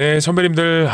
네, 선배님들,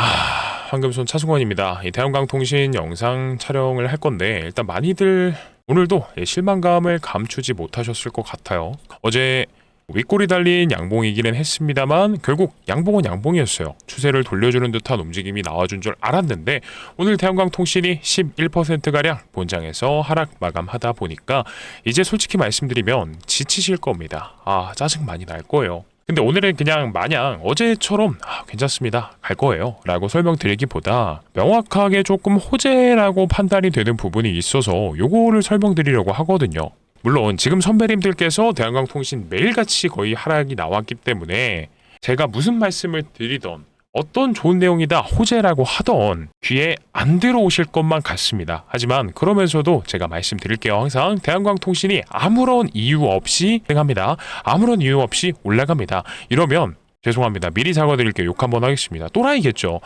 황금손 차승원입니다. 이 대한광통신 영상 촬영을 할 건데 일단 많이들 오늘도 실망감을 감추지 못하셨을 것 같아요. 어제 윗골이 달린 양봉이기는 했습니다만 결국 양봉은 양봉이었어요. 추세를 돌려주는 듯한 움직임이 나와준 줄 알았는데 오늘 대한광통신이 11%가량 본장에서 하락 마감하다 보니까 이제 솔직히 말씀드리면 지치실 겁니다. 짜증 많이 날 거예요. 근데 오늘은 그냥 마냥 어제처럼 괜찮습니다, 갈 거예요 라고 설명드리기보다 명확하게 조금 호재라고 판단이 되는 부분이 있어서 요거를 설명드리려고 하거든요. 물론 지금 선배님들께서 대한광통신 매일같이 거의 하락이 나왔기 때문에 제가 무슨 말씀을 드리던 어떤 좋은 내용이다 호재라고 하던 귀에 안 들어오실 것만 같습니다. 하지만 그러면서도 제가 말씀드릴게요. 항상 대한광통신이 아무런 이유 없이 행합니다. 아무런 이유 없이 올라갑니다. 이러면 죄송합니다. 미리 사과드릴게요. 욕 한번 하겠습니다. 또라이겠죠.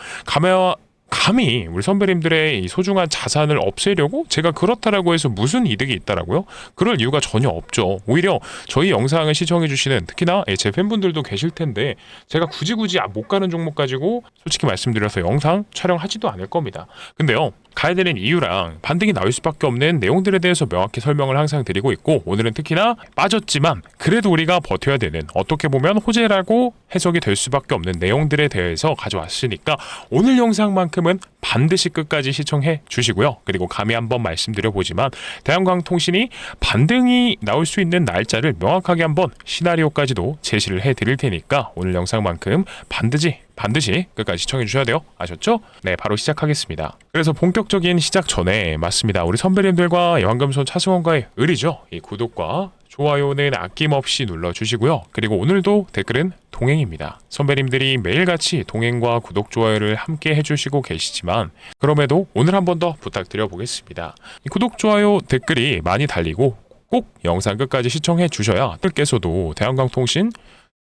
감히 우리 선배님들의 이 소중한 자산을 없애려고 제가 그렇다라고 해서 무슨 이득이 있다라고요? 그럴 이유가 전혀 없죠. 오히려 저희 영상을 시청해주시는 특히나 제 팬분들도 계실 텐데 제가 굳이 못 가는 종목 가지고 솔직히 말씀드려서 영상 촬영하지도 않을 겁니다. 근데요, 가야 되는 이유랑 반등이 나올 수밖에 없는 내용들에 대해서 명확히 설명을 항상 드리고 있고, 오늘은 특히나 빠졌지만 그래도 우리가 버텨야 되는, 어떻게 보면 호재라고 해석이 될 수밖에 없는 내용들에 대해서 가져왔으니까 오늘 영상만큼은 반드시 끝까지 시청해 주시고요. 그리고 감히 한번 말씀드려보지만 대한광통신이 반등이 나올 수 있는 날짜를 명확하게 한번 시나리오까지도 제시를 해드릴 테니까 오늘 영상만큼 반드시 끝까지 시청해 주셔야 돼요. 아셨죠? 네, 바로 시작하겠습니다. 그래서 본격적인 시작 전에 맞습니다. 우리 선배님들과 황금손 차승원과의 의리죠. 이 구독과 좋아요는 아낌없이 눌러주시고요. 그리고 오늘도 댓글은 동행입니다. 선배님들이 매일같이 동행과 구독, 좋아요를 함께 해주시고 계시지만 그럼에도 오늘 한 번 더 부탁드려 보겠습니다. 이 구독, 좋아요, 댓글이 많이 달리고 꼭 영상 끝까지 시청해 주셔야 께서도 대한광통신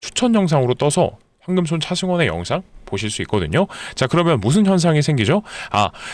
추천 영상으로 떠서 황금손 차승원의 영상 보실 수 있거든요. 자, 그러면 무슨 현상이 생기죠?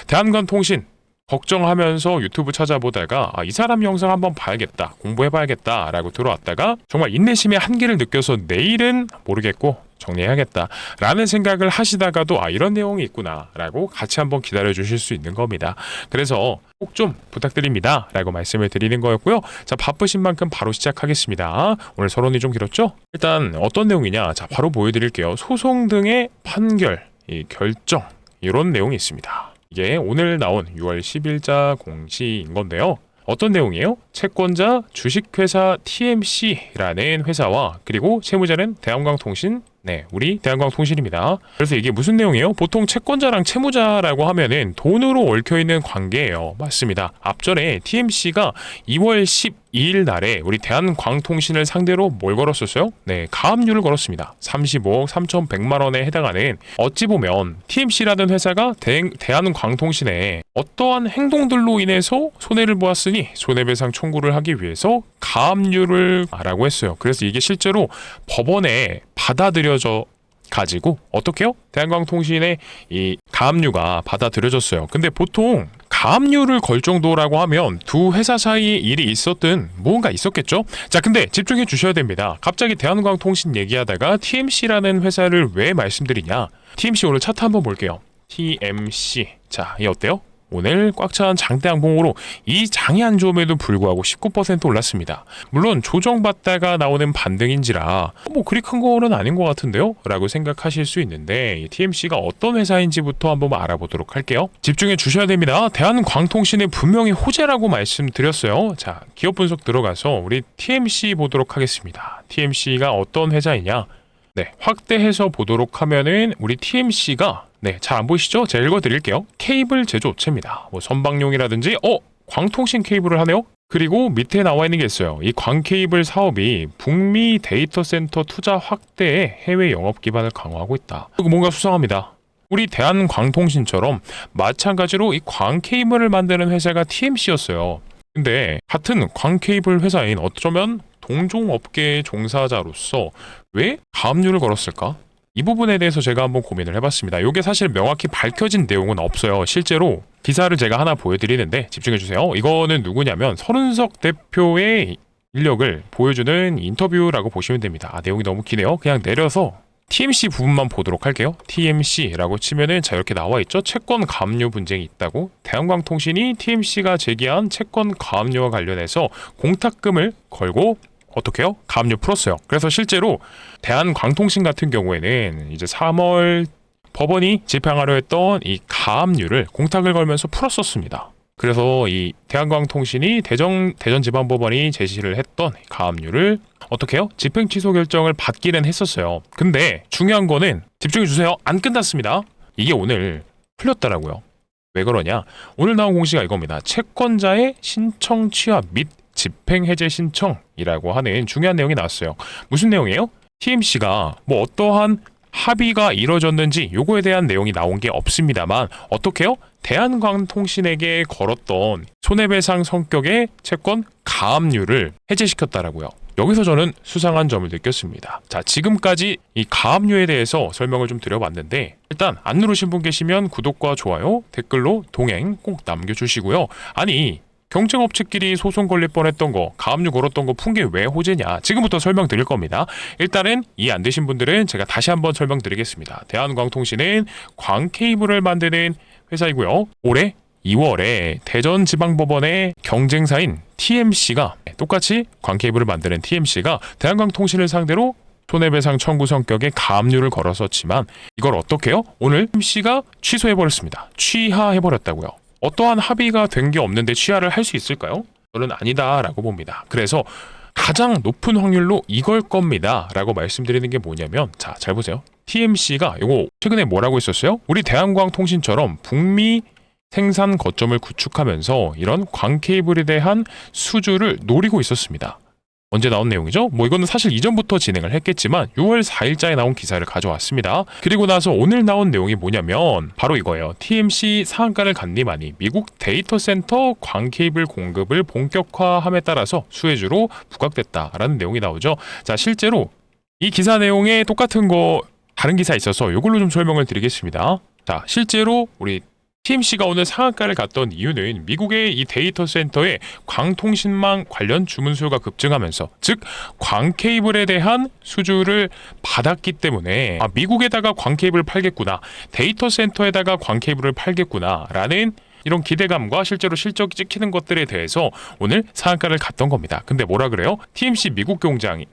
대한광통신 걱정하면서 유튜브 찾아보다가 이 사람 영상 한번 봐야겠다, 공부해봐야겠다 라고 들어왔다가 정말 인내심의 한계를 느껴서 내일은 모르겠고 정리해야겠다 라는 생각을 하시다가도 이런 내용이 있구나 라고 같이 한번 기다려 주실 수 있는 겁니다. 그래서 꼭 좀 부탁드립니다 라고 말씀을 드리는 거였고요. 자, 바쁘신 만큼 바로 시작하겠습니다. 오늘 서론이 좀 길었죠? 일단 어떤 내용이냐, 자 바로 보여드릴게요. 소송 등의 판결, 이 결정, 이런 내용이 있습니다. 이게 오늘 나온 6월 10일자 공시인 건데요. 어떤 내용이에요? 채권자 주식회사 TMC라는 회사와 그리고 채무자는 대한광통신, 우리 대한광통신입니다. 그래서 이게 무슨 내용이에요? 보통 채권자랑 채무자라고 하면은 돈으로 얽혀있는 관계예요. 맞습니다. 앞전에 TMC가 2월 12일 날에 우리 대한광통신을 상대로 뭘 걸었었어요? 가압류를 걸었습니다. 35억 3,100만 원에 해당하는, 어찌 보면 TMC라는 회사가 대한광통신에 어떠한 행동들로 인해서 손해를 보았으니 손해배상 청구를 하기 위해서 가압류를 하라고 했어요. 그래서 이게 실제로 법원에 받아들여져 가지고 어떻게요? 대한광통신의 이 가압류가 받아들여졌어요. 근데 보통 가압류를 걸 정도라고 하면 두 회사 사이에 일이 있었든 뭔가 있었겠죠? 자, 근데 집중해 주셔야 됩니다. 갑자기 대한광통신 얘기하다가 TMC라는 회사를 왜 말씀드리냐? TMC 오늘 차트 한번 볼게요. TMC. 자, 이 어때요? 오늘 꽉 찬 장대 양봉으로 이 장이 안 좋음에도 불구하고 19% 올랐습니다. 물론 조정받다가 나오는 반등인지라 그리 큰 거는 아닌 것 같은데요? 라고 생각하실 수 있는데 이 TMC가 어떤 회사인지부터 한번 알아보도록 할게요. 집중해 주셔야 됩니다. 대한광통신의 분명히 호재라고 말씀드렸어요. 자, 기업 분석 들어가서 우리 TMC 보도록 하겠습니다. TMC가 어떤 회사이냐? 확대해서 보도록 하면은 우리 TMC가 잘 안 보이시죠? 제가 읽어드릴게요. 케이블 제조업체입니다. 선박용이라든지 광통신 케이블을 하네요. 그리고 밑에 나와 있는 게 있어요. 이 광케이블 사업이 북미 데이터 센터 투자 확대에 해외 영업 기반을 강화하고 있다. 이거 뭔가 수상합니다. 우리 대한광통신처럼 마찬가지로 이 광케이블을 만드는 회사가 TMC였어요. 근데 같은 광케이블 회사인 어쩌면 동종업계 종사자로서 왜 가압류를 걸었을까? 이 부분에 대해서 제가 한번 고민을 해봤습니다. 이게 사실 명확히 밝혀진 내용은 없어요. 실제로 기사를 제가 하나 보여드리는데 집중해주세요. 이거는 누구냐면 서른석 대표의 인력을 보여주는 인터뷰라고 보시면 됩니다. 내용이 너무 기네요. 그냥 내려서 TMC 부분만 보도록 할게요. TMC라고 치면은 자 이렇게 나와 있죠. 채권 가압류 분쟁이 있다고. 대한광통신이 TMC가 제기한 채권 가압류와 관련해서 공탁금을 걸고 어떻게 해요? 가압류 풀었어요. 그래서 실제로 대한광통신 같은 경우에는 이제 3월 법원이 집행하려 했던 이 가압류를 공탁을 걸면서 풀었었습니다. 그래서 이 대한광통신이 대전지방법원이 제시를 했던 가압류를 어떻게 해요? 집행 취소 결정을 받기는 했었어요. 근데 중요한 거는 집중해 주세요. 안 끝났습니다. 이게 오늘 풀렸더라고요. 왜 그러냐? 오늘 나온 공시가 이겁니다. 채권자의 신청 취하 및 집행 해제 신청이라고 하는 중요한 내용이 나왔어요. 무슨 내용이에요? TMC가 뭐 어떠한 합의가 이뤄졌는지 요거에 대한 내용이 나온 게 없습니다만 어떻게 해요? 대한광통신에게 걸었던 손해배상 성격의 채권 가압류를 해제시켰다라고요. 여기서 저는 수상한 점을 느꼈습니다. 자, 지금까지 이 가압류에 대해서 설명을 좀 드려봤는데 일단 안 누르신 분 계시면 구독과 좋아요, 댓글로 동행 꼭 남겨주시고요. 아니 경쟁업체끼리 소송 걸릴 뻔했던 거, 가압류 걸었던 거 푼 게 왜 호재냐? 지금부터 설명드릴 겁니다. 일단은 이해 안 되신 분들은 제가 다시 한번 설명드리겠습니다. 대한광통신은 광케이블을 만드는 회사이고요. 올해 2월에 대전지방법원의 경쟁사인 TMC가 똑같이 광케이블을 만드는 TMC가 대한광통신을 상대로 손해배상 청구 성격의 가압류를 걸었었지만 이걸 어떻게 해요? 오늘 TMC가 취소해버렸습니다. 취하해버렸다고요. 어떠한 합의가 된 게 없는데 취하를 할 수 있을까요? 저는 아니다라고 봅니다. 그래서 가장 높은 확률로 이걸 겁니다 라고 말씀드리는 게 뭐냐면 자, 잘 보세요. TMC가 이거 최근에 뭐라고 했었어요? 우리 대한광통신처럼 북미 생산 거점을 구축하면서 이런 광케이블에 대한 수주를 노리고 있었습니다. 언제 나온 내용이죠? 뭐 이거는 사실 이전부터 진행을 했겠지만 6월 4일자에 나온 기사를 가져왔습니다. 그리고 나서 오늘 나온 내용이 뭐냐면 바로 이거예요. TMC 상한가를 간디마니 미국 데이터 센터 광케이블 공급을 본격화함에 따라서 수혜주로 부각됐다라는 내용이 나오죠. 자, 실제로 이 기사 내용에 똑같은 거 다른 기사 있어서 이걸로 좀 설명을 드리겠습니다. 자, 실제로 우리 TMC가 오늘 상한가를 갔던 이유는 미국의 이 데이터 센터의 광통신망 관련 주문 수요가 급증하면서 즉 광케이블에 대한 수주를 받았기 때문에 미국에다가 광케이블을 팔겠구나, 데이터 센터에다가 광케이블을 팔겠구나 라는 이런 기대감과 실제로 실적이 찍히는 것들에 대해서 오늘 상한가를 갔던 겁니다. 근데 뭐라 그래요? TMC 미국 공장이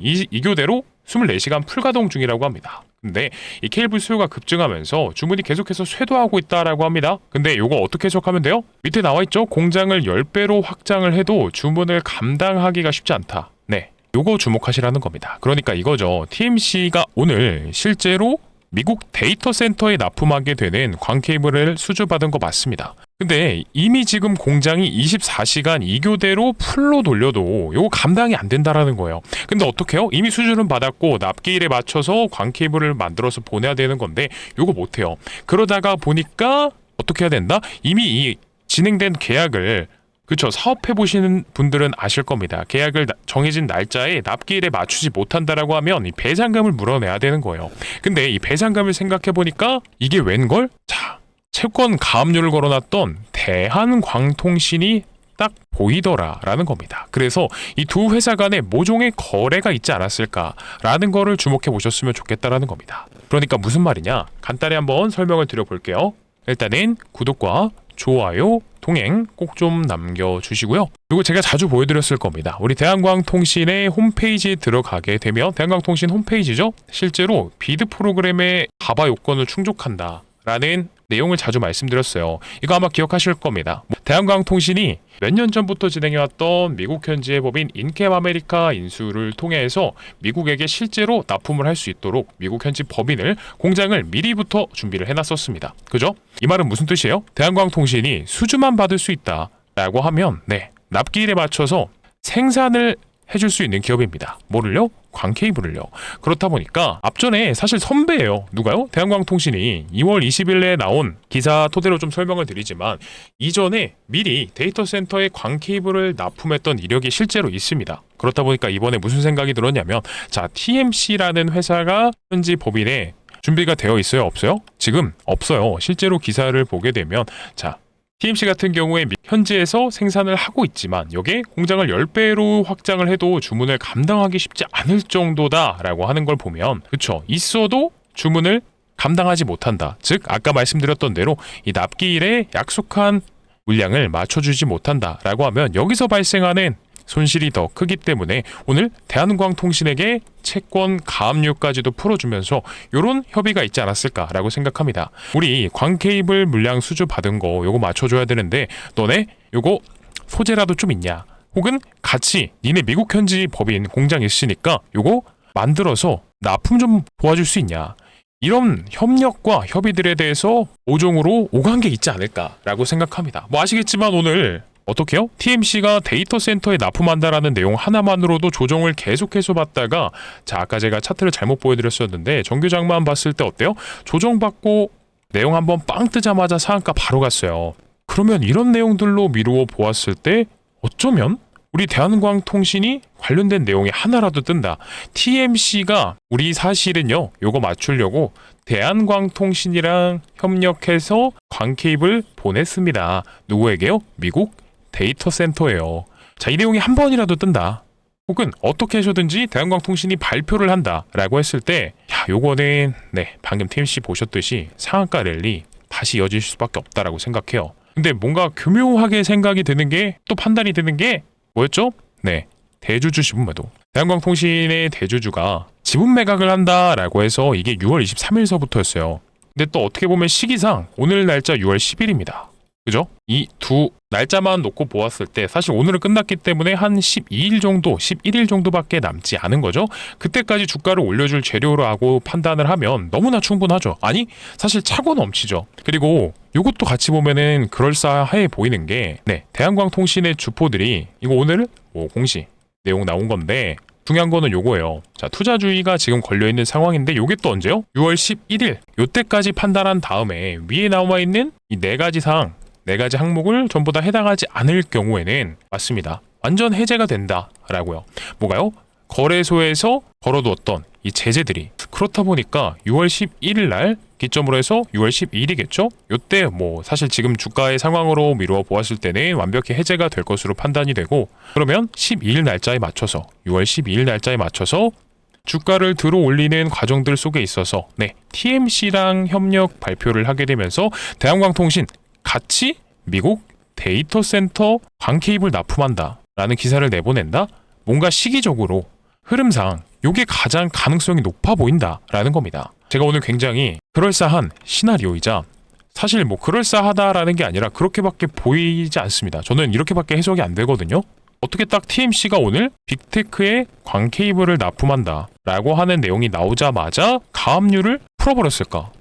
이 교대로 24시간 풀가동 중이라고 합니다. 근데 이 케이블 수요가 급증하면서 주문이 계속해서 쇄도하고 있다라고 합니다. 근데 이거 어떻게 해석하면 돼요? 밑에 나와 있죠? 공장을 10배로 확장을 해도 주문을 감당하기가 쉽지 않다. 네, 요거 주목하시라는 겁니다. 그러니까 이거죠. TMC가 오늘 실제로 미국 데이터 센터에 납품하게 되는 광케이블을 수주받은 거 맞습니다. 근데 이미 지금 공장이 24시간 2교대로 풀로 돌려도 이거 감당이 안 된다라는 거예요. 근데 어떻게 해요? 이미 수주는 받았고 납기일에 맞춰서 광케이블을 만들어서 보내야 되는 건데 이거 못해요. 그러다가 보니까 어떻게 해야 된다? 이미 이 진행된 계약을 그렇죠. 사업해 보시는 분들은 아실 겁니다. 계약을 정해진 날짜에 납기일에 맞추지 못한다라고 하면 이 배상금을 물어내야 되는 거예요. 근데 이 배상금을 생각해 보니까 이게 웬걸? 자, 채권 가압류를 걸어놨던 대한광통신이 딱 보이더라라는 겁니다. 그래서 이 두 회사 간에 모종의 거래가 있지 않았을까라는 거를 주목해 보셨으면 좋겠다라는 겁니다. 그러니까 무슨 말이냐? 간단히 한번 설명을 드려볼게요. 일단은 구독과 좋아요, 동행 꼭 좀 남겨주시고요. 그리고 제가 자주 보여드렸을 겁니다. 우리 대한광통신의 홈페이지에 들어가게 되면 대한광통신 홈페이지죠. 실제로 비드 프로그램의 가바 요건을 충족한다 라는 내용을 자주 말씀드렸어요. 이거 아마 기억하실 겁니다. 대한광통신이 몇 년 전부터 진행해왔던 미국 현지의 법인 인캡 아메리카 인수를 통해서 미국에게 실제로 납품을 할 수 있도록 미국 현지 법인을 공장을 미리부터 준비를 해놨었습니다. 그죠? 이 말은 무슨 뜻이에요? 대한광통신이 수주만 받을 수 있다라고 하면 납기일에 맞춰서 생산을 해줄 수 있는 기업입니다. 뭐를요? 광케이블을요. 그렇다 보니까 앞전에 사실 선배예요. 누가요? 대한광통신이 2월 20일에 나온 기사 토대로 좀 설명을 드리지만 이전에 미리 데이터 센터에 광케이블을 납품했던 이력이 실제로 있습니다. 그렇다 보니까 이번에 무슨 생각이 들었냐면 자, TMC라는 회사가 현지 법인에 준비가 되어 있어요? 없어요? 지금 없어요. 실제로 기사를 보게 되면 자, TMC 같은 경우에 현지에서 생산을 하고 있지만 여기에 공장을 10배로 확장을 해도 주문을 감당하기 쉽지 않을 정도다라고 하는 걸 보면 그쵸, 있어도 주문을 감당하지 못한다. 즉 아까 말씀드렸던 대로 이 납기일에 약속한 물량을 맞춰주지 못한다라고 하면 여기서 발생하는 손실이 더 크기 때문에 오늘 대한광통신에게 채권 가압류까지도 풀어주면서 이런 협의가 있지 않았을까라고 생각합니다. 우리 광케이블 물량 수주 받은 거 요거 맞춰줘야 되는데 너네 요거 소재라도 좀 있냐, 혹은 같이 니네 미국 현지 법인 공장 있으니까 요거 만들어서 납품 좀 도와줄 수 있냐, 이런 협력과 협의들에 대해서 오종으로 오간 게 있지 않을까라고 생각합니다. 뭐 아시겠지만 오늘 어떻게요? TMC가 데이터 센터에 납품한다라는 내용 하나만으로도 조정을 계속해서 받다가, 자 아까 제가 차트를 잘못 보여드렸었는데 정규장만 봤을 때 어때요? 조정받고 내용 한번 빵 뜨자마자 상한가 바로 갔어요. 그러면 이런 내용들로 미루어 보았을 때 어쩌면 우리 대한광통신이 관련된 내용이 하나라도 뜬다. TMC가 우리 사실은요 요거 맞추려고 대한광통신이랑 협력해서 광케이블 보냈습니다. 누구에게요? 미국 데이터 센터예요. 자, 이 내용이 한 번이라도 뜬다, 혹은 어떻게 해서든지 대한광통신이 발표를 한다 라고 했을 때, 야 요거는 네 방금 TMC 보셨듯이 상한가 랠리 다시 이어질 수밖에 없다라고 생각해요. 근데 뭔가 교묘하게 생각이 드는 게, 또 판단이 드는 게 뭐였죠? 네, 대주주 지분매도. 대한광통신의 대주주가 지분 매각을 한다라고 해서 이게 6월 23일서부터였어요. 근데 또 어떻게 보면 시기상 오늘 날짜 6월 10일입니다. 그죠? 이 두 날짜만 놓고 보았을 때 사실 오늘은 끝났기 때문에 한 12일 정도, 11일 정도밖에 남지 않은 거죠. 그때까지 주가를 올려줄 재료라고 판단을 하면 너무나 충분하죠. 아니, 사실 차고 넘치죠. 그리고 이것도 같이 보면은 그럴싸해 보이는 게, 네, 대한광통신의 주포들이 이거 오늘 뭐 공시 내용 나온 건데 중요한 거는 요거예요. 자, 투자주의가 지금 걸려있는 상황인데 요게 또 언제요? 6월 11일 요때까지 판단한 다음에 위에 나와 있는 이 네 가지 사항, 네 가지 항목을 전부 다 해당하지 않을 경우에는 맞습니다, 완전 해제가 된다라고요. 뭐가요? 거래소에서 걸어두었던 이 제재들이. 그렇다 보니까 6월 11일 날 기점으로 해서 6월 12일이겠죠? 요때 뭐 사실 지금 주가의 상황으로 미루어 보았을 때는 완벽히 해제가 될 것으로 판단이 되고, 그러면 12일 날짜에 맞춰서 6월 12일 날짜에 맞춰서 주가를 들어 올리는 과정들 속에 있어서 네, TMC랑 협력 발표를 하게 되면서 대한광통신 같이 미국 데이터 센터 광케이블 납품한다 라는 기사를 내보낸다? 뭔가 시기적으로 흐름상 요게 가장 가능성이 높아 보인다라는 겁니다. 제가 오늘 굉장히 그럴싸한 시나리오이자, 사실 뭐 그럴싸하다라는 게 아니라 그렇게밖에 보이지 않습니다. 저는 이렇게밖에 해석이 안 되거든요. 어떻게 딱 TMC가 오늘 빅테크에 광케이블을 납품한다 라고 하는 내용이 나오자마자 가압류를 풀어버렸을까?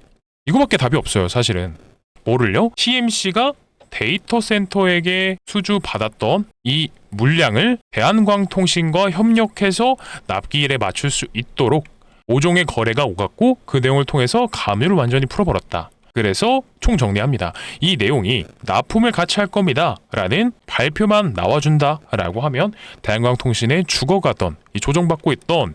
이거밖에 답이 없어요, 사실은. 뭐를요? TMC가 데이터 센터에게 수주받았던 이 물량을 대한광통신과 협력해서 납기일에 맞출 수 있도록 5종의 거래가 오갔고 그 내용을 통해서 가압류를 완전히 풀어버렸다. 그래서 총정리합니다. 이 내용이 납품을 같이 할 겁니다 라는 발표만 나와준다 라고 하면 대한광통신에 죽어가던, 이 조정받고 있던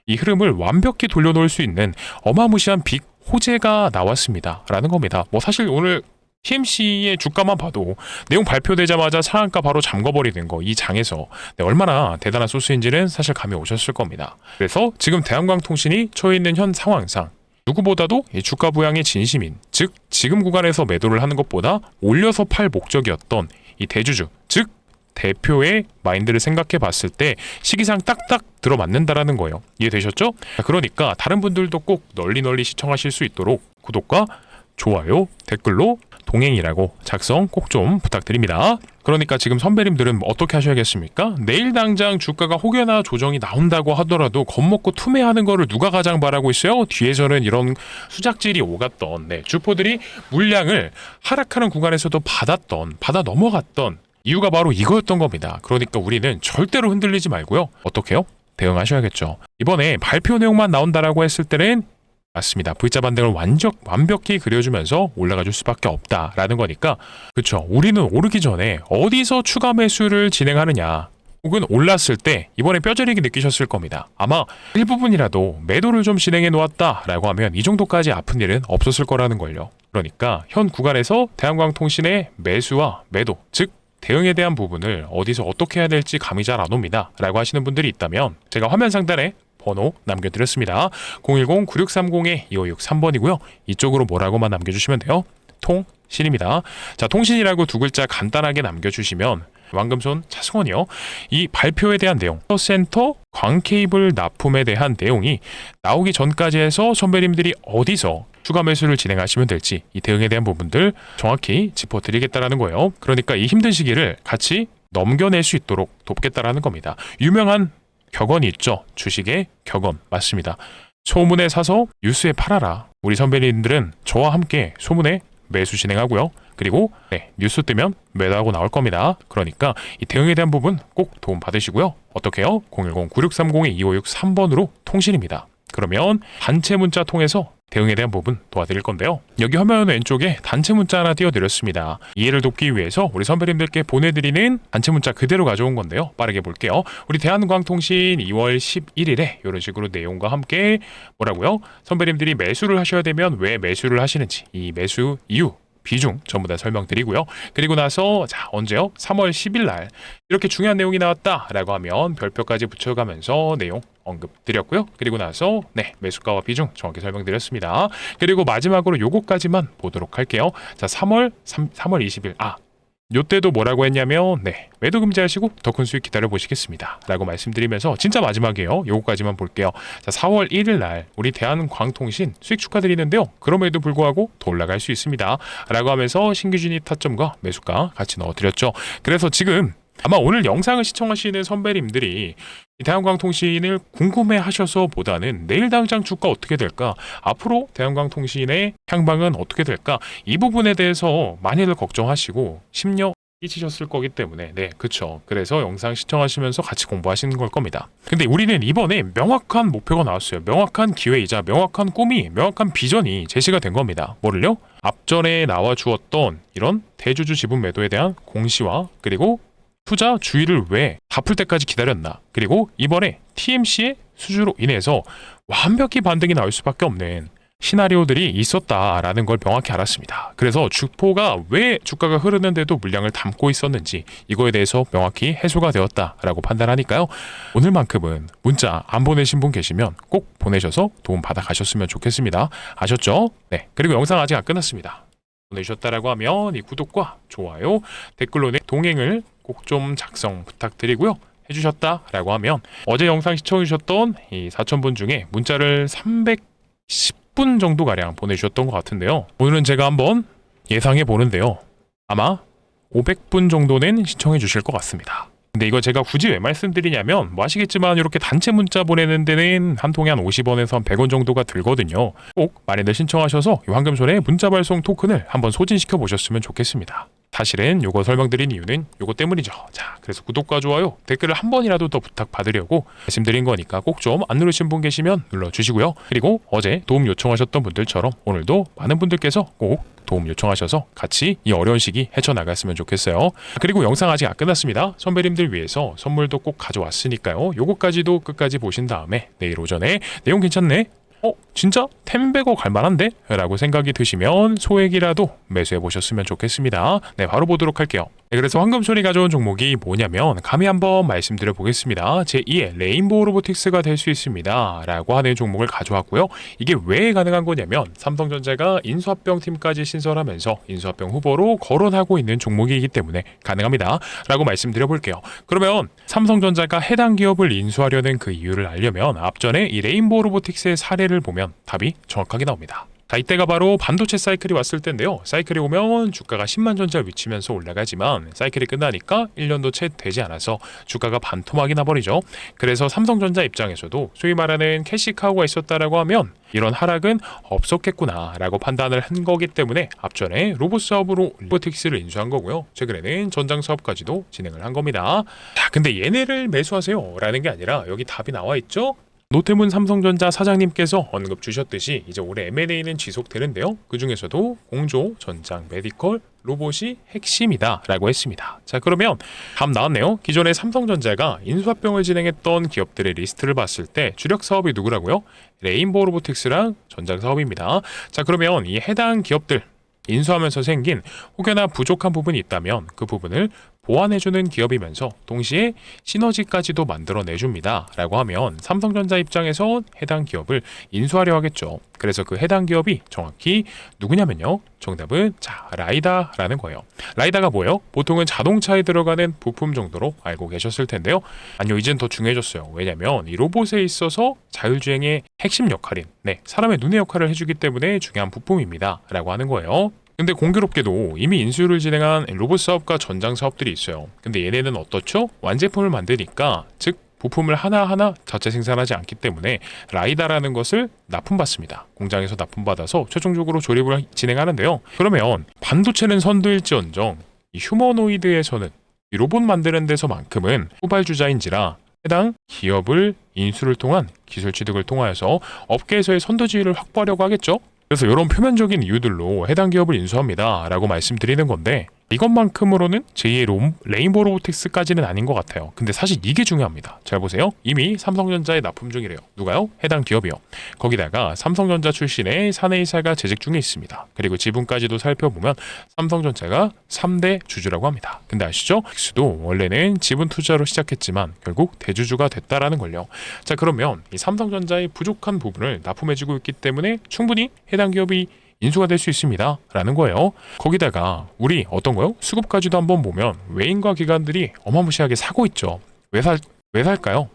이 흐름을 완벽히 돌려놓을 수 있는 어마무시한 빅 호재가 나왔습니다 라는 겁니다. 뭐 사실 오늘 TMC의 주가만 봐도 내용 발표되자마자 상한가 바로 잠궈버리는 거, 이 장에서 네, 얼마나 대단한 소스인지는 사실 감이 오셨을 겁니다. 그래서 지금 대한광통신이 처해 있는 현 상황상 누구보다도 이 주가 부양의 진심인, 즉 지금 구간에서 매도를 하는 것보다 올려서 팔 목적이었던 이 대주주, 즉 대표의 마인드를 생각해 봤을 때 시기상 딱딱 들어맞는다라는 거예요. 이해되셨죠? 그러니까 다른 분들도 꼭 널리 시청하실 수 있도록 구독과 좋아요, 댓글로 동행이라고 작성 꼭 좀 부탁드립니다. 그러니까 지금 선배님들은 어떻게 하셔야겠습니까? 내일 당장 주가가 혹여나 조정이 나온다고 하더라도 겁먹고 투매하는 거를 누가 가장 바라고 있어요? 뒤에서는 이런 수작질이 오갔던 주포들이 물량을 하락하는 구간에서도 받아 넘어갔던 이유가 바로 이거였던 겁니다. 그러니까 우리는 절대로 흔들리지 말고요. 어떻게 해요? 대응하셔야겠죠. 이번에 발표 내용만 나온다라고 했을 때는 맞습니다. V자 반등을 완벽히 그려주면서 올라가줄 수밖에 없다라는 거니까, 그렇죠. 우리는 오르기 전에 어디서 추가 매수를 진행하느냐, 혹은 올랐을 때 이번에 뼈저리게 느끼셨을 겁니다. 아마 일부분이라도 매도를 좀 진행해 놓았다라고 하면 이 정도까지 아픈 일은 없었을 거라는 걸요. 그러니까 현 구간에서 대한광통신의 매수와 매도, 즉 대응에 대한 부분을 어디서 어떻게 해야 될지 감이 잘 안 옵니다 라고 하시는 분들이 있다면 제가 화면 상단에 번호 남겨드렸습니다. 010-9630-2563번이고요. 이쪽으로 뭐라고만 남겨주시면 돼요. 통신입니다. 자, 통신이라고 두 글자 간단하게 남겨주시면 왕금손 차승원이요. 이 발표에 대한 내용, 센터 광케이블 납품에 대한 내용이 나오기 전까지 해서 선배님들이 어디서 추가 매수를 진행하시면 될지 이 대응에 대한 부분들 정확히 짚어드리겠다라는 거예요. 그러니까 이 힘든 시기를 같이 넘겨낼 수 있도록 돕겠다라는 겁니다. 유명한 격언이 있죠. 주식의 격언 맞습니다. 소문에 사서 뉴스에 팔아라. 우리 선배님들은 저와 함께 소문에 매수 진행하고요. 그리고 뉴스 뜨면 매도하고 나올 겁니다. 그러니까 이 대응에 대한 부분 꼭 도움 받으시고요. 어떻게 해요? 010-9630-2563번으로 통신입니다. 그러면 단체 문자 통해서 대응에 대한 부분 도와드릴 건데요. 여기 화면 왼쪽에 단체 문자 하나 띄워드렸습니다. 이해를 돕기 위해서 우리 선배님들께 보내드리는 단체 문자 그대로 가져온 건데요. 빠르게 볼게요. 우리 대한광통신 2월 11일에 이런 식으로 내용과 함께 뭐라고요? 선배님들이 매수를 하셔야 되면 왜 매수를 하시는지 이 매수 이유 비중 전부 다 설명드리고요. 그리고 나서 자 언제요? 3월 10일 날 이렇게 중요한 내용이 나왔다라고 하면 별표까지 붙여가면서 내용 언급 드렸고요. 그리고 나서 매수가와 비중 정확히 설명드렸습니다. 그리고 마지막으로 요거까지만 보도록 할게요. 자 3월 20일 요때도 뭐라고 했냐면 매도 금지하시고 더 큰 수익 기다려 보시겠습니다 라고 말씀드리면서 진짜 마지막이에요. 요거까지만 볼게요. 자 4월 1일 날 우리 대한광통신 수익 축하드리는데요. 그럼에도 불구하고 더 올라갈 수 있습니다 라고 하면서 신규 진입 타점과 매수가 같이 넣어드렸죠. 그래서 지금 아마 오늘 영상을 시청하시는 선배님들이 대한광통신을 궁금해하셔서 보다는 내일 당장 주가 어떻게 될까? 앞으로 대한광통신의 향방은 어떻게 될까? 이 부분에 대해서 많이들 걱정하시고 심려 끼치셨을 거기 때문에 그쵸. 그래서 영상 시청하시면서 같이 공부하시는 걸 겁니다. 근데 우리는 이번에 명확한 목표가 나왔어요. 명확한 기회이자 명확한 꿈이 명확한 비전이 제시가 된 겁니다. 뭐를요? 앞전에 나와 주었던 이런 대주주 지분 매도에 대한 공시와 그리고 투자 주의를 왜 갚을 때까지 기다렸나 그리고 이번에 TMC의 수주로 인해서 완벽히 반등이 나올 수밖에 없는 시나리오들이 있었다라는 걸 명확히 알았습니다. 그래서 주포가 왜 주가가 흐르는데도 물량을 담고 있었는지 이거에 대해서 명확히 해소가 되었다라고 판단하니까요. 오늘만큼은 문자 안 보내신 분 계시면 꼭 보내셔서 도움 받아 가셨으면 좋겠습니다. 아셨죠? 그리고 영상 아직 안 끝났습니다. 보내주셨다라고 하면 이 구독과 좋아요, 댓글로 동행을 꼭 좀 작성 부탁드리고요. 해주셨다라고 하면 어제 영상 시청해주셨던 이 4,000분 중에 문자를 310분 정도 가량 보내주셨던 것 같은데요. 오늘은 제가 한번 예상해 보는데요. 아마 500분 정도는 시청해 주실 것 같습니다. 근데 이거 제가 굳이 왜 말씀드리냐면 뭐 아시겠지만 이렇게 단체 문자 보내는 데는 한 통에 한 50원에서 한 100원 정도가 들거든요. 꼭 많이들 신청하셔서 이 황금손의 문자 발송 토큰을 한번 소진시켜 보셨으면 좋겠습니다. 사실은 요거 설명드린 이유는 요거 때문이죠. 자, 그래서 구독과 좋아요, 댓글을 한 번이라도 더 부탁받으려고 말씀드린 거니까 꼭 좀 안 누르신 분 계시면 눌러주시고요. 그리고 어제 도움 요청하셨던 분들처럼 오늘도 많은 분들께서 꼭 도움 요청하셔서 같이 이 어려운 시기 헤쳐나갔으면 좋겠어요. 그리고 영상 아직 안 끝났습니다. 선배님들 위해서 선물도 꼭 가져왔으니까요. 요거까지도 끝까지 보신 다음에 내일 오전에 내용 괜찮네? 진짜 템베거 갈만한데? 라고 생각이 드시면 소액이라도 매수해 보셨으면 좋겠습니다. 바로 보도록 할게요. 그래서 황금손이 가져온 종목이 뭐냐면 감히 한번 말씀드려 보겠습니다. 제2의 레인보우 로보틱스가 될 수 있습니다 라고 하는 종목을 가져왔고요. 이게 왜 가능한 거냐면 삼성전자가 인수합병 팀까지 신설하면서 인수합병 후보로 거론하고 있는 종목이기 때문에 가능합니다 라고 말씀드려 볼게요. 그러면 삼성전자가 해당 기업을 인수하려는 그 이유를 알려면 앞전에 이 레인보우 로보틱스의 사례를 보면 답이 정확하게 나옵니다. 자, 이때가 바로 반도체 사이클이 왔을 텐데요. 사이클이 오면 주가가 10만 전자 위치면서 올라가지만 사이클이 끝나니까 1년도 채 되지 않아서 주가가 반토막이 나버리죠. 그래서 삼성전자 입장에서도 소위 말하는 캐시카우가 있었다라고 하면 이런 하락은 없었겠구나 라고 판단을 한 거기 때문에 앞전에 로봇 사업으로 로보틱스를 인수한 거고요. 최근에는 전장 사업까지도 진행을 한 겁니다. 자, 근데 얘네를 매수하세요 라는 게 아니라 여기 답이 나와 있죠. 노태문 삼성전자 사장님께서 언급 주셨듯이 이제 올해 M&A는 지속되는데요. 그 중에서도 공조, 전장, 메디컬, 로봇이 핵심이다 라고 했습니다. 자, 그러면 답 나왔네요. 기존에 삼성전자가 인수합병을 진행했던 기업들의 리스트를 봤을 때 주력 사업이 누구라고요? 레인보우 로보틱스랑 전장 사업입니다. 자, 그러면 이 해당 기업들 인수하면서 생긴 혹여나 부족한 부분이 있다면 그 부분을 보완해주는 기업이면서 동시에 시너지까지도 만들어내줍니다 라고 하면 삼성전자 입장에서 해당 기업을 인수하려 하겠죠. 그래서 그 해당 기업이 정확히 누구냐면요, 정답은 라이다라는 거예요. 라이다가 뭐예요? 보통은 자동차에 들어가는 부품 정도로 알고 계셨을 텐데요. 아니요, 이젠 더 중요해졌어요. 왜냐면 이 로봇에 있어서 자율주행의 핵심 역할인 사람의 눈의 역할을 해주기 때문에 중요한 부품입니다 라고 하는 거예요. 근데 공교롭게도 이미 인수를 진행한 로봇 사업과 전장 사업들이 있어요. 근데 얘네는 어떻죠? 완제품을 만드니까, 즉 부품을 하나하나 자체 생산하지 않기 때문에 라이다라는 것을 납품받습니다. 공장에서 납품받아서 최종적으로 조립을 진행하는데요. 그러면 반도체는 선두일지언정 이 휴머노이드에서는 이 로봇 만드는 데서만큼은 후발주자인지라 해당 기업을 인수를 통한 기술 취득을 통하여서 업계에서의 선두지위를 확보하려고 하겠죠. 그래서 이런 표면적인 이유들로 해당 기업을 인수합니다 라고 말씀드리는 건데, 이것만큼으로는 제2의 레인보우 로보틱스까지는 아닌 것 같아요. 근데 사실 이게 중요합니다. 잘 보세요. 이미 삼성전자에 납품 중이래요. 누가요? 해당 기업이요. 거기다가 삼성전자 출신의 사내이사가 재직 중에 있습니다. 그리고 지분까지도 살펴보면 삼성전자가 3대 주주라고 합니다. 근데 아시죠? 픽스도 원래는 지분 투자로 시작했지만 결국 대주주가 됐다라는 걸요. 자, 그러면 이 삼성전자의 부족한 부분을 납품해주고 있기 때문에 충분히 해당 기업이 인수가 될 수 있습니다 라는 거예요. 거기다가 우리 어떤 거요? 수급까지도 한번 보면 외인과 기관들이 어마무시하게 사고 있죠. 왜 살까요?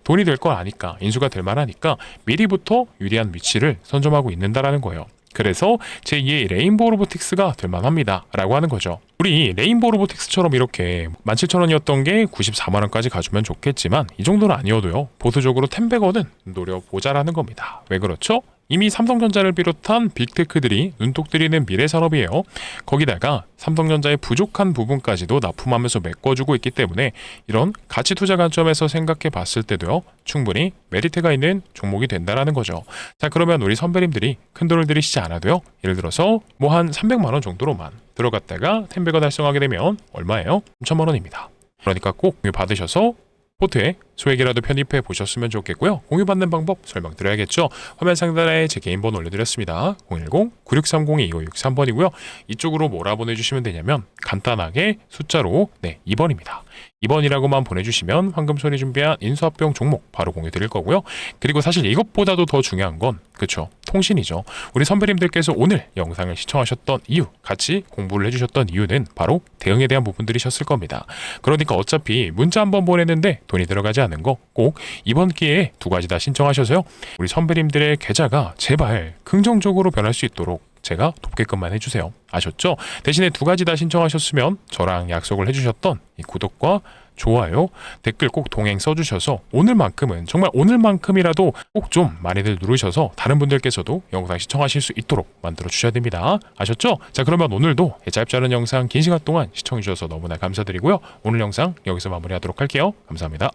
돈이 될 걸 아니까, 인수가 될 만하니까 미리부터 유리한 위치를 선점하고 있는다라는 거예요. 그래서 제2의 레인보우 로보틱스가 될 만합니다 라고 하는 거죠. 우리 레인보우 로보틱스처럼 이렇게 17,000원이었던 게 94만원까지 가주면 좋겠지만 이 정도는 아니어도요, 보수적으로 10백원은 노려보자라는 겁니다. 왜 그렇죠? 이미 삼성전자를 비롯한 빅테크들이 눈독 들이는 미래 산업이에요. 거기다가 삼성전자의 부족한 부분까지도 납품하면서 메꿔주고 있기 때문에 이런 가치 투자 관점에서 생각해 봤을 때도요, 충분히 메리트가 있는 종목이 된다라는 거죠. 자, 그러면 우리 선배님들이 큰 돈을 들이시지 않아도요, 예를 들어서 뭐 한 300만원 정도로만 들어갔다가 10백원 달성하게 되면 얼마예요? 3천만원입니다. 그러니까 꼭 받으셔서 포트에 소액이라도 편입해 보셨으면 좋겠고요. 공유받는 방법 설명드려야겠죠. 화면 상단에 제 개인 번호 올려드렸습니다. 010-9630-2563번이고요. 이쪽으로 뭐라 보내주시면 되냐면 간단하게 숫자로 2번입니다. 2번이라고만 보내주시면 황금손이 준비한 인수합병 종목 바로 공유드릴 거고요. 그리고 사실 이것보다도 더 중요한 건 그쵸, 통신이죠. 우리 선배님들께서 오늘 영상을 시청하셨던 이유, 같이 공부를 해주셨던 이유는 바로 대응에 대한 부분들이셨을 겁니다. 그러니까 어차피 문자 한번 보내는데 돈이 들어가지 않은 거 꼭 이번 기회에 2가지 다 신청하셔서요, 우리 선배님들의 계좌가 제발 긍정적으로 변할 수 있도록 제가 돕게끔만 해주세요. 아셨죠? 대신에 2가지 다 신청하셨으면 저랑 약속을 해주셨던 이 구독과 좋아요, 댓글 꼭 동행 써주셔서 오늘만큼은, 정말 오늘만큼이라도 꼭 좀 많이들 누르셔서 다른 분들께서도 영상 시청하실 수 있도록 만들어 주셔야 됩니다. 아셨죠? 자, 그러면 오늘도 짧지 않은 영상 긴 시간 동안 시청해 주셔서 너무나 감사드리고요. 오늘 영상 여기서 마무리하도록 할게요. 감사합니다.